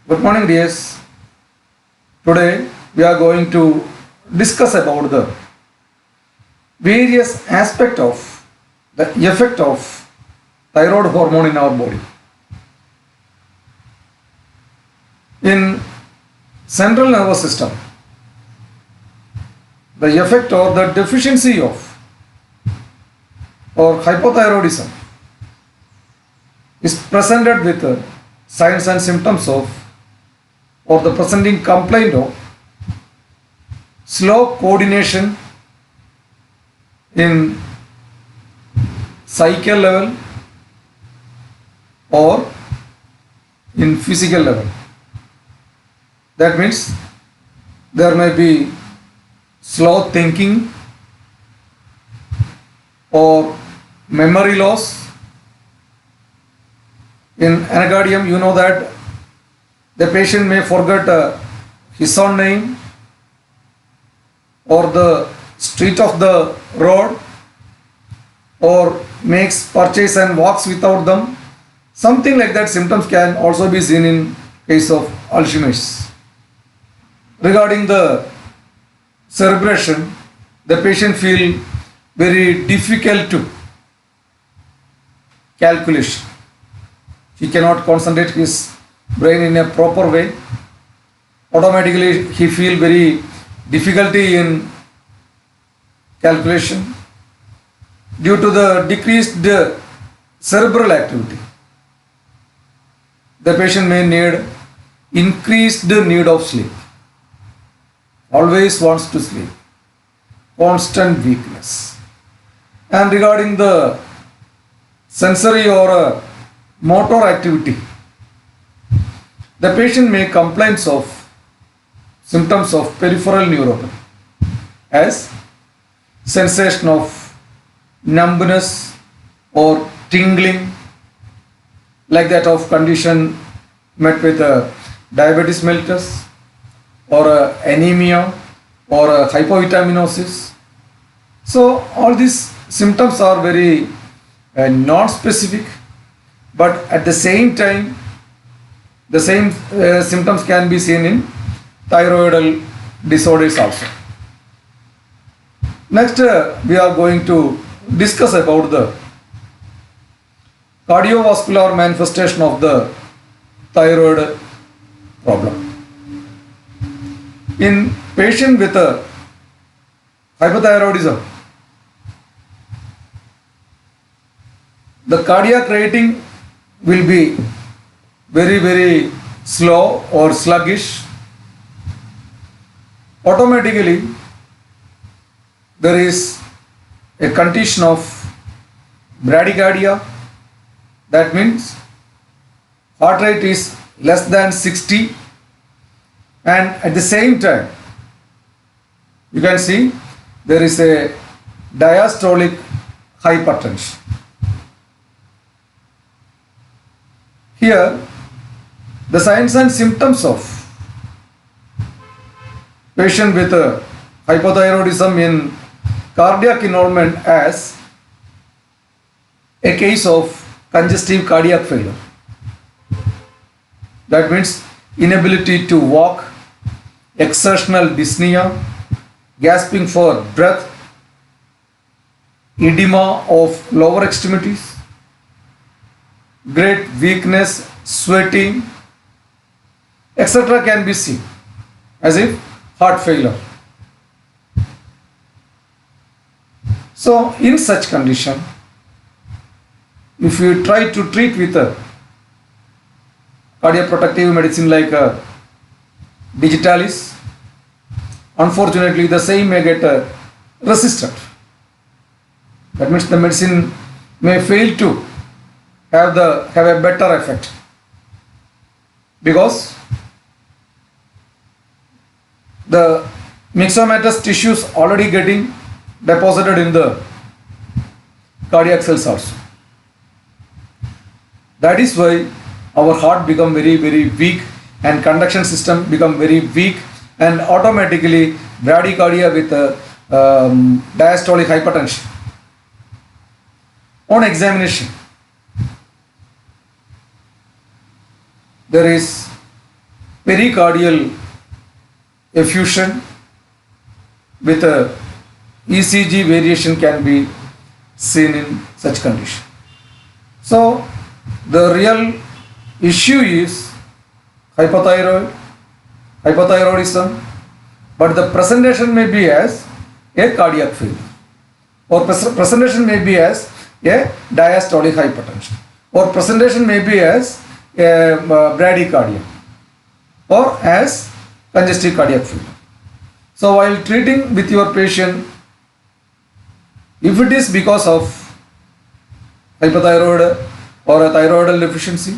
Good morning, dears. Today we are going to discuss about the various aspect of the effect of thyroid hormone in our body. In central nervous system, the effect or the deficiency of or hypothyroidism is presented with signs and symptoms of or the presenting complaint of slow coordination in psychical level or in physical level. That means there may be slow thinking or memory loss. In anacardium, you know that the patient may forget his own name or the street of the road or makes purchase and walks without them. Something like that symptoms can also be seen in case of Alzheimer's. Regarding the cerebration, the patient feel very difficult to calculation. He cannot concentrate his brain in a proper way. Automatically he feel very difficulty in calculation due to the decreased cerebral activity. The patient may need increased need of sleep. Always wants to sleep. Constant weakness. And regarding the sensory or motor activity, the patient may complaints of symptoms of peripheral neuropathy as sensation of numbness or tingling, like that of condition met with diabetes mellitus or anemia or hypovitaminosis. So all these symptoms are very non-specific, but at the same time the same symptoms can be seen in thyroidal disorders also. Next we are going to discuss about the cardiovascular manifestation of the thyroid problem. In patient with hypothyroidism, the cardiac rating will be very slow or sluggish. Automatically there is a condition of bradycardia. That means heart rate is less than 60, and at the same time you can see there is a diastolic hypertension. Here the signs and symptoms of patient with hypothyroidism in cardiac involvement as a case of congestive cardiac failure. That means inability to walk, exertional dyspnea, gasping for breath, edema of lower extremities, great weakness, sweating, etc. can be seen as if heart failure. So in such condition, if you try to treat with a cardioprotective medicine like digitalis, unfortunately the same may get resistant. That means the medicine may fail to have a better effect, because the myxomatous tissues already getting deposited in the cardiac cells also. That is why our heart become very weak and conduction system become very weak, and automatically bradycardia with diastolic hypertension. On examination, there is pericardial effusion with a ECG variation can be seen in such condition. So the real issue is hypothyroidism, but the presentation may be as a cardiac failure, or presentation may be as a diastolic hypertension, or presentation may be as a bradycardia, or as congestive cardiac failure. So while treating with your patient, if it is because of hypothyroid or a thyroidal deficiency,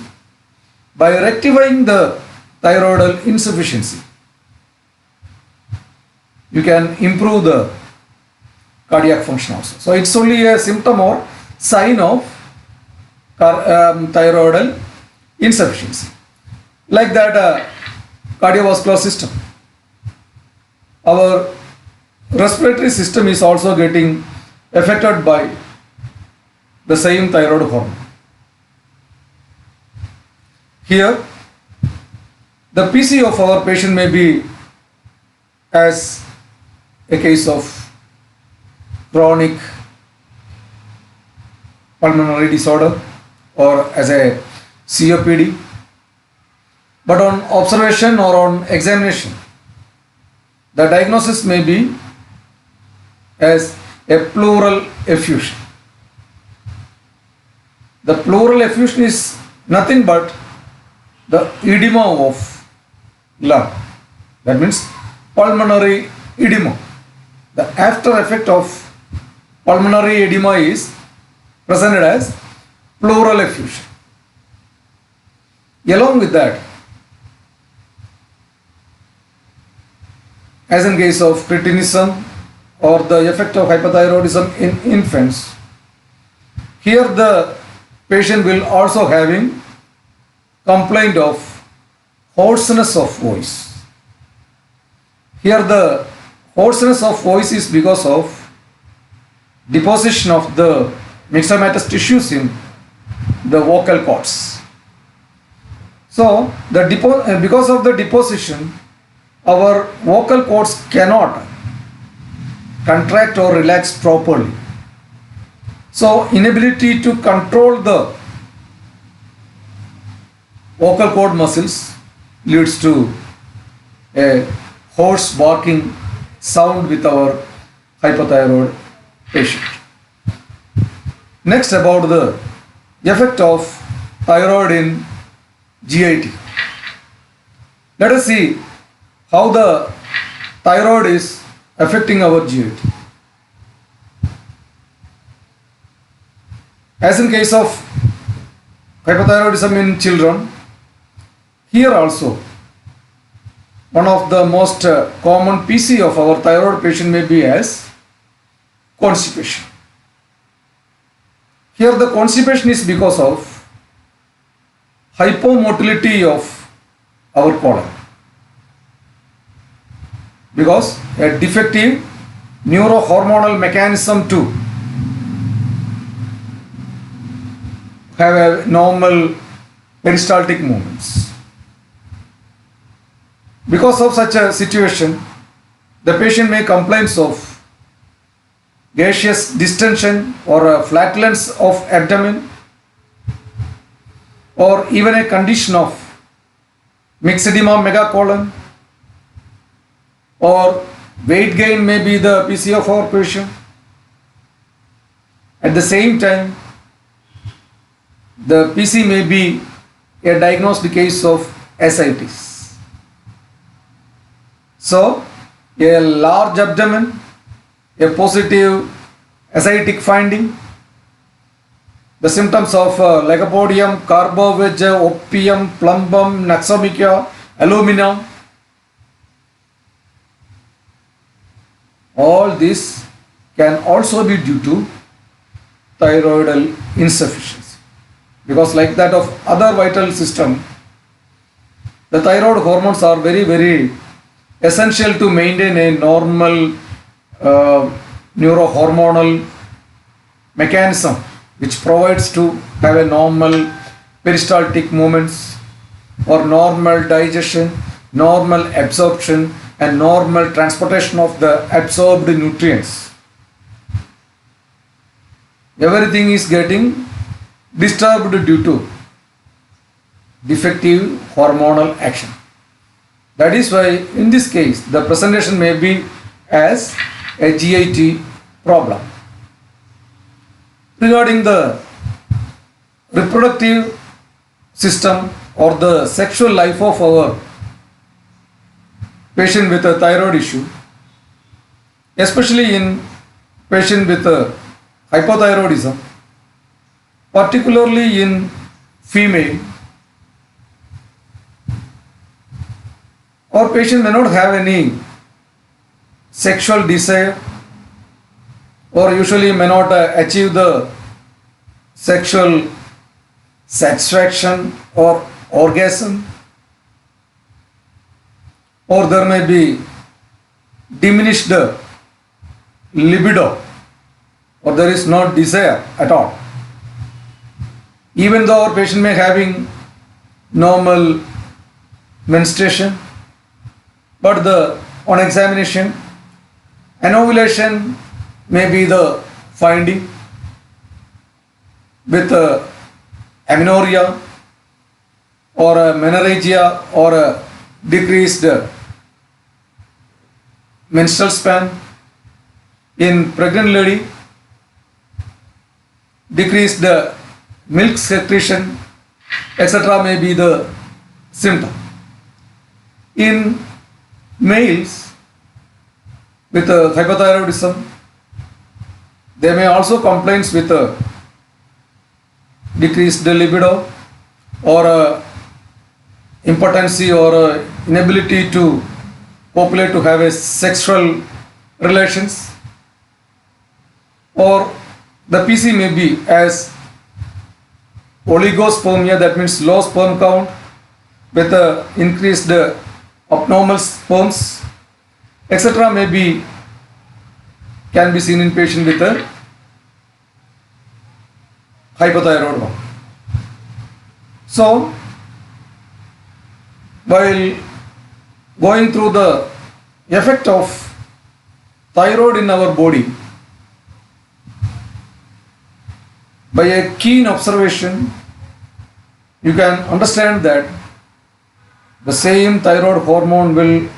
by rectifying the thyroidal insufficiency, you can improve the cardiac function also. So it's only a symptom or sign of thyroidal insufficiency. Like that cardiovascular system, our respiratory system is also getting affected by the same thyroid hormone. Here, the PC of our patient may be as a case of chronic pulmonary disorder or as a COPD, but on observation or on examination, the diagnosis may be as a pleural effusion. The pleural effusion is nothing but the edema of lung. That means pulmonary edema. The after effect of pulmonary edema is presented as pleural effusion. Along with that, as in case of cretinism or the effect of hypothyroidism in infants, here the patient will also having complaint of hoarseness of voice. Here the hoarseness of voice is because of deposition of the myxomatous tissues in the vocal cords. So because of the deposition, our vocal cords cannot contract or relax properly. So inability to control the vocal cord muscles leads to a hoarse barking sound with our hypothyroid patient. Next, about the effect of thyroid in GIT. Let us see how the thyroid is affecting our GIT. As in case of hypothyroidism in children, here also one of the most common PC of our thyroid patient may be as constipation. Here the constipation is because of hypomotility of our colon, because a defective neurohormonal mechanism to have a normal peristaltic movements. Because of such a situation, the patient may complain of gaseous distension or a flatulence of abdomen, or even a condition of myxedema megacolon, or weight gain may be the PC of our patient. At the same time, the PC may be a diagnosed case of ascites. So, a large abdomen, a positive ascitic finding, the symptoms of lycopodium, carbovege, opium, plumbum, naxomica, aluminum, all this can also be due to thyroidal insufficiency, because like that of other vital system, the thyroid hormones are very essential to maintain a normal neurohormonal mechanism which provides to have a normal peristaltic movements or normal digestion normal absorption and normal transportation of the absorbed nutrients. Everything is getting disturbed due to defective hormonal action. That is why in this case the presentation may be as a GIT problem. Regarding the reproductive system or the sexual life of our patient with a thyroid issue, especially in patient with hypothyroidism, particularly in female, or patient may not have any sexual desire or usually may not achieve the sexual satisfaction or orgasm, or there may be diminished libido, or there is no desire at all. Even though our patient may having normal menstruation, but on examination, anovulation may be the finding with amenorrhea or menorrhagia or a decreased menstrual span in pregnant lady, decreased milk secretion, etc. may be the symptom. In males with hypothyroidism, they may also complaints with decreased libido or impotency or inability to copulate, to have a sexual relations, or the PC may be as oligospermia, that means low sperm count with increased abnormal sperms, etc. may be can be seen in patient with a hypothyroid. So while going through the effect of thyroid in our body, by a keen observation you can understand that the same thyroid hormone will,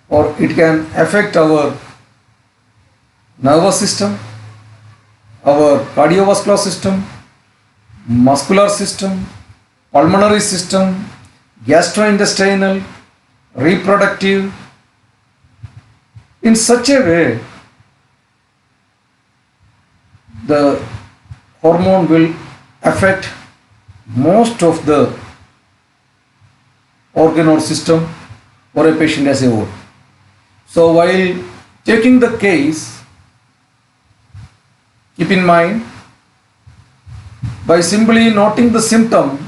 or it can affect our nervous system, our cardiovascular system, muscular system, pulmonary system, gastrointestinal, reproductive, in such a way the hormone will affect most of the organ or system for a patient as a whole. So while taking the case, keep in mind, by simply noting the symptom,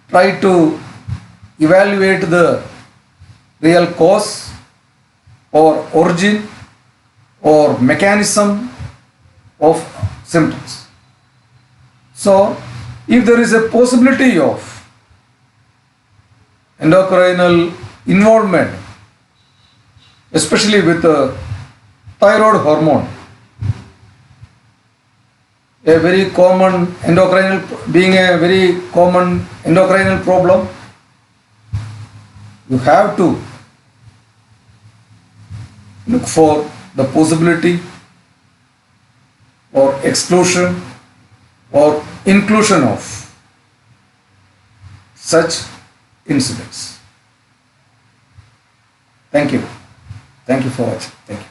try to evaluate the real cause or origin or mechanism of symptoms. So if there is a possibility of endocrinal involvement, especially with the thyroid hormone, a very common endocrinal, being a very common endocrinal problem, you have to look for the possibility or exclusion or inclusion of such incidents. Thank you. Thank you for watching. Thank you.